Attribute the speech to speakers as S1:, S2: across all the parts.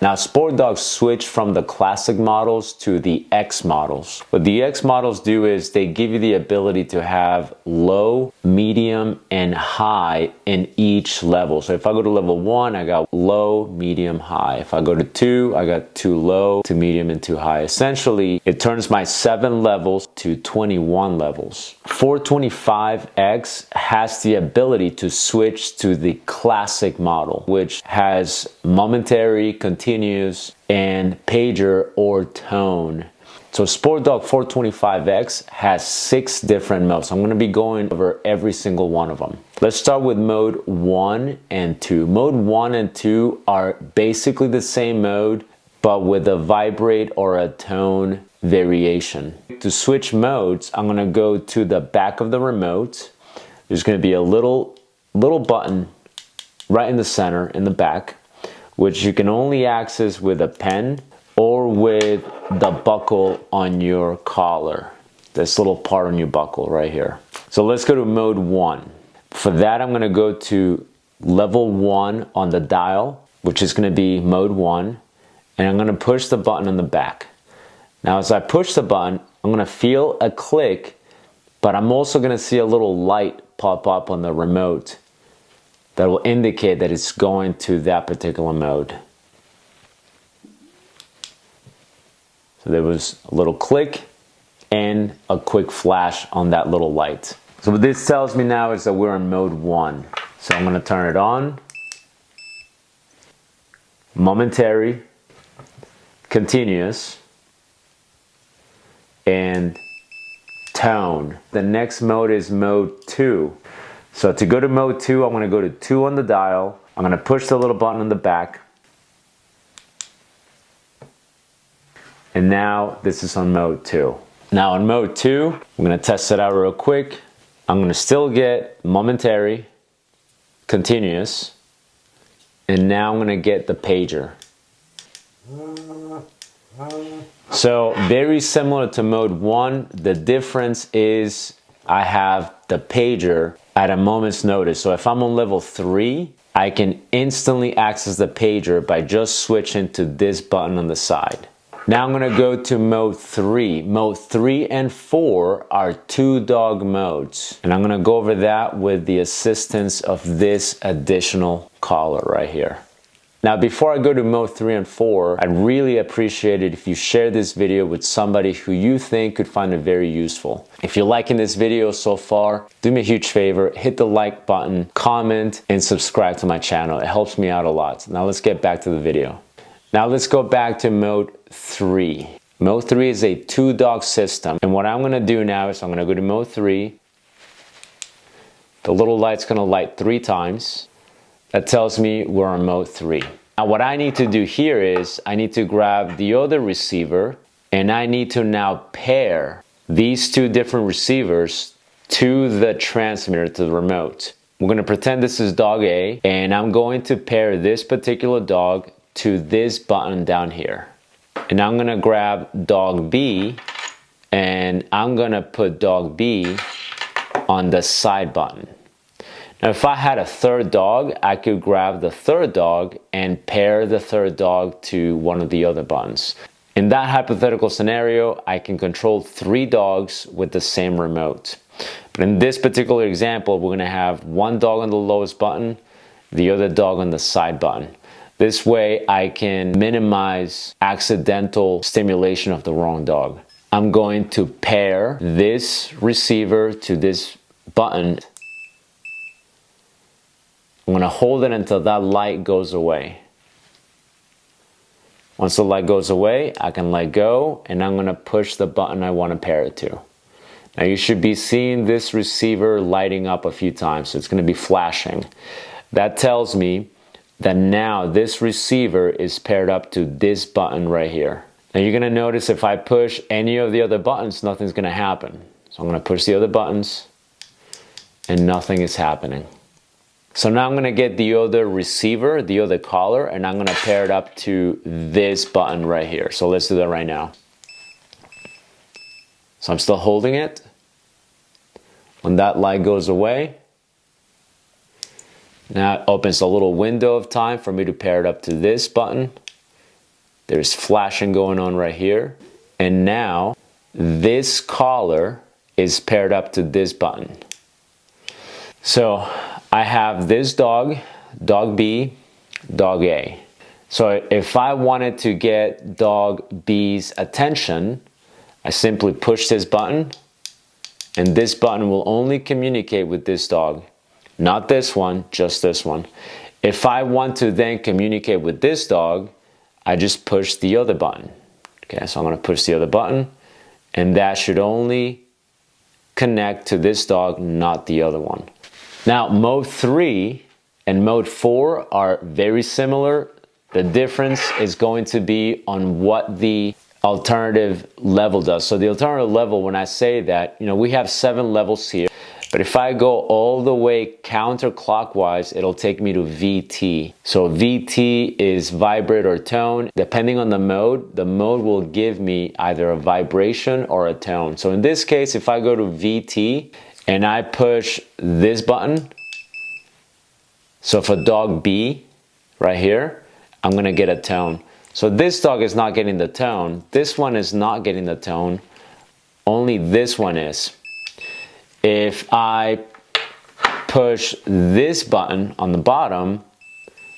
S1: Now, SportDog switched from the classic models to the X models. What the X models do is they give you the ability to have low, medium, and high in each level. So if I go to level 1, I got low, medium, high. If I go to 2, I got 2 low, 2 medium, and 2 high. Essentially, it turns my 7 levels to 21 levels. 425X has the ability to switch to the classic model, which has momentary, continuous, and pager or tone. So SportDog 425X has 6 different modes. I'm going to be going over every single one of them. Let's start with mode 1 and 2. Mode 1 and 2 are basically the same mode, but with a vibrate or a tone variation. To switch modes, I'm going to go to the back of the remote. There's going to be a little button right in the center, in the back, which you can only access with a pen or with the buckle on your collar. This little part on your buckle right here. So let's go to mode 1. For that, I'm going to go to level 1 on the dial, which is going to be mode 1, and I'm going to push the button on the back. Now, as I push the button, I'm going to feel a click, but I'm also going to see a little light pop up on the remote that will indicate that it's going to that particular mode. So there was a little click and a quick flash on that little light. So what this tells me now is that we're in mode 1. So I'm going to turn it on. Momentary, continuous, and tone. The next mode is mode 2. So to go to mode 2, I'm going to go to 2 on the dial. I'm going to push the little button on the back. And now this is on mode 2. Now in mode 2, I'm going to test it out real quick. I'm going to still get momentary, continuous, and now I'm going to get the pager. So very similar to mode 1, the difference is I have the pager at a moment's notice. So if I'm on level 3, I can instantly access the pager by just switching to this button on the side. Now I'm going to go to mode 3. Mode 3 and 4 are 2-dog modes. And I'm going to go over that with the assistance of this additional collar right here. Now, before I go to mode 3 and 4, I'd really appreciate it if you share this video with somebody who you think could find it very useful. If you're liking this video so far, do me a huge favor, hit the like button, comment, and subscribe to my channel. It helps me out a lot. Now let's get back to the video. Now let's go back to mode 3. Mode 3 is a 2-dog system. And what I'm going to do now is I'm going to go to mode 3. The little light's going to light 3 times. That tells me we're on mode 3. Now what I need to do here is I need to grab the other receiver and I need to now pair these 2 different receivers to the transmitter, to the remote. We're going to pretend this is dog A and I'm going to pair this particular dog to this button down here. And I'm going to grab dog B and I'm going to put dog B on the side button. Now, if I had a third dog, I could grab the third dog and pair the third dog to one of the other buttons. In that hypothetical scenario, I can control 3 dogs with the same remote. But in this particular example, we're going to have one dog on the lowest button, the other dog on the side button. This way, I can minimize accidental stimulation of the wrong dog. I'm going to pair this receiver to this button. I'm going to hold it until that light goes away. Once the light goes away, I can let go and I'm going to push the button I want to pair it to. Now you should be seeing this receiver lighting up a few times, so it's going to be flashing. That tells me that now this receiver is paired up to this button right here. Now you're going to notice if I push any of the other buttons, nothing's going to happen. So I'm going to push the other buttons and nothing is happening. So now I'm going to get the other receiver, the other collar, and I'm going to pair it up to this button right here. So let's do that right now. So I'm still holding it. When that light goes away, now it opens a little window of time for me to pair it up to this button. There's flashing going on right here. And now this collar is paired up to this button. So I have this dog, dog B, dog A. So if I wanted to get dog B's attention, I simply push this button, and this button will only communicate with this dog. Not this one, just this one. If I want to then communicate with this dog, I just push the other button. Okay, so I'm gonna push the other button, and that should only connect to this dog, not the other one. Now, mode 3 and mode 4 are very similar. The difference is going to be on what the alternative level does. So the alternative level, when I say that, we have 7 levels here, but if I go all the way counterclockwise, it'll take me to VT. So VT is vibrate or tone. Depending on the mode will give me either a vibration or a tone. So in this case, if I go to VT and I push this button, so for dog B right here, I'm gonna get a tone. So this dog is not getting the tone. This one is not getting the tone. Only this one is. If I push this button on the bottom,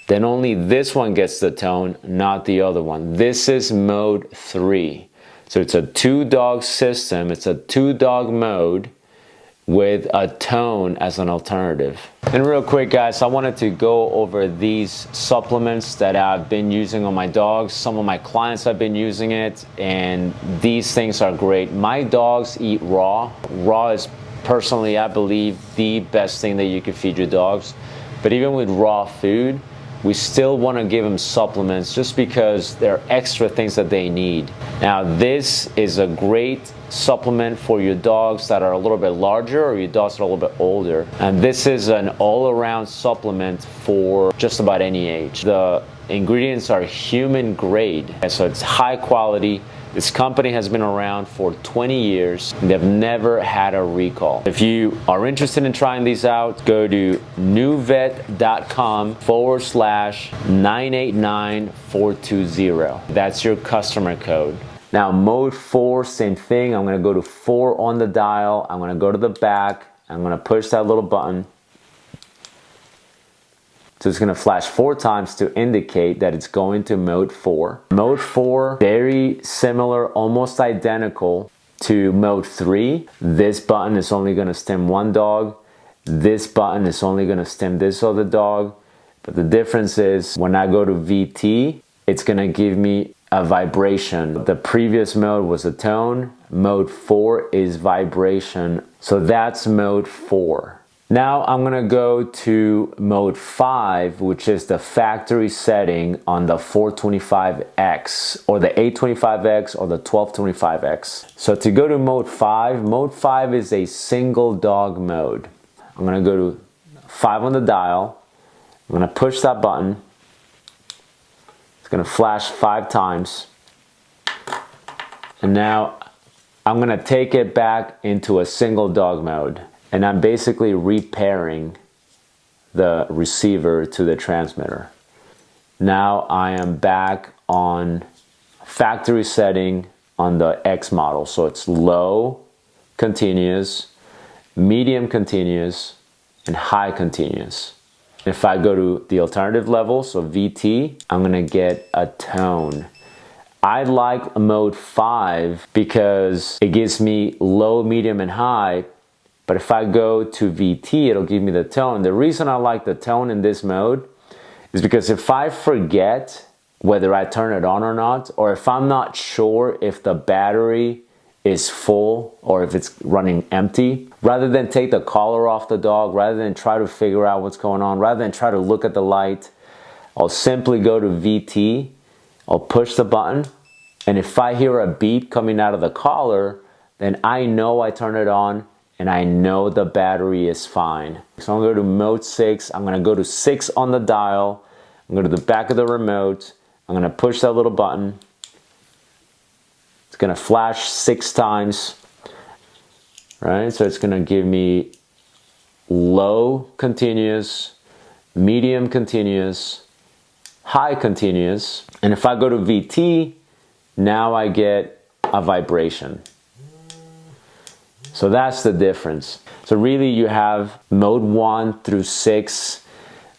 S1: then only this one gets the tone, not the other one. This is mode 3. So it's a 2-dog system. It's a 2-dog mode with a tone as an alternative. And real quick, guys, I wanted to go over these supplements that I've been using on my dogs. Some of my clients have been using it, and these things are great. My dogs eat raw. Raw is personally, I believe, the best thing that you can feed your dogs. But even with raw food, we still want to give them supplements just because there are extra things that they need. Now, this is a great supplement for your dogs that are a little bit larger or your dogs that are a little bit older. And this is an all-around supplement for just about any age. The ingredients are human grade, and so it's high quality. This company has been around for 20 years. They've never had a recall. If you are interested in trying these out, go to newvet.com/989420. That's your customer code. Now, mode 4, same thing. I'm gonna go to 4 on the dial. I'm gonna go to the back. I'm gonna push that little button. So it's gonna flash 4 times to indicate that it's going to mode 4. Mode 4, very similar, almost identical to mode 3. This button is only gonna stim one dog. This button is only gonna stim this other dog. But the difference is when I go to VT, it's gonna give me a vibration. The previous mode was a tone. Mode 4 is vibration. So that's mode 4. Now I'm gonna go to mode 5, which is the factory setting on the 425X or the 825X or the 1225X. So to go to mode 5 is a single dog mode. I'm gonna go to 5 on the dial. I'm gonna push that button. It's gonna flash 5 times. And now I'm gonna take it back into a single dog mode. And I'm basically repairing the receiver to the transmitter. Now I am back on factory setting on the X model. So it's low continuous, medium continuous, and high continuous. If I go to the alternative level, so VT, I'm gonna get a tone. I like mode 5 because it gives me low, medium, and high. But if I go to VT, it'll give me the tone. The reason I like the tone in this mode is because if I forget whether I turn it on or not, or if I'm not sure if the battery is full or if it's running empty, rather than take the collar off the dog, rather than try to figure out what's going on, rather than try to look at the light, I'll simply go to VT, I'll push the button, and if I hear a beep coming out of the collar, then I know I turned it on, and I know the battery is fine. So I'm gonna go to mode 6. I'm gonna go to 6 on the dial. I'm gonna go to the back of the remote. I'm gonna push that little button. It's gonna flash 6 times, right? So it's gonna give me low continuous, medium continuous, high continuous. And if I go to VT, now I get a vibration. So that's the difference. So really you have mode 1 through 6.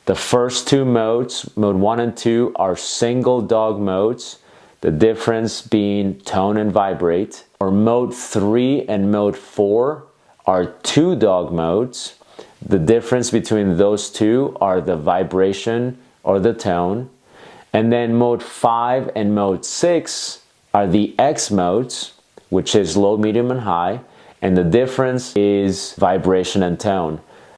S1: The first two modes, mode 1 and 2, are single dog modes. The difference being tone and vibrate. Or mode 3 and mode 4 are two dog modes. The difference between those two are the vibration or the tone. And then mode 5 and mode 6 are the X modes, which is low, medium, and high. And the difference is vibration and tone.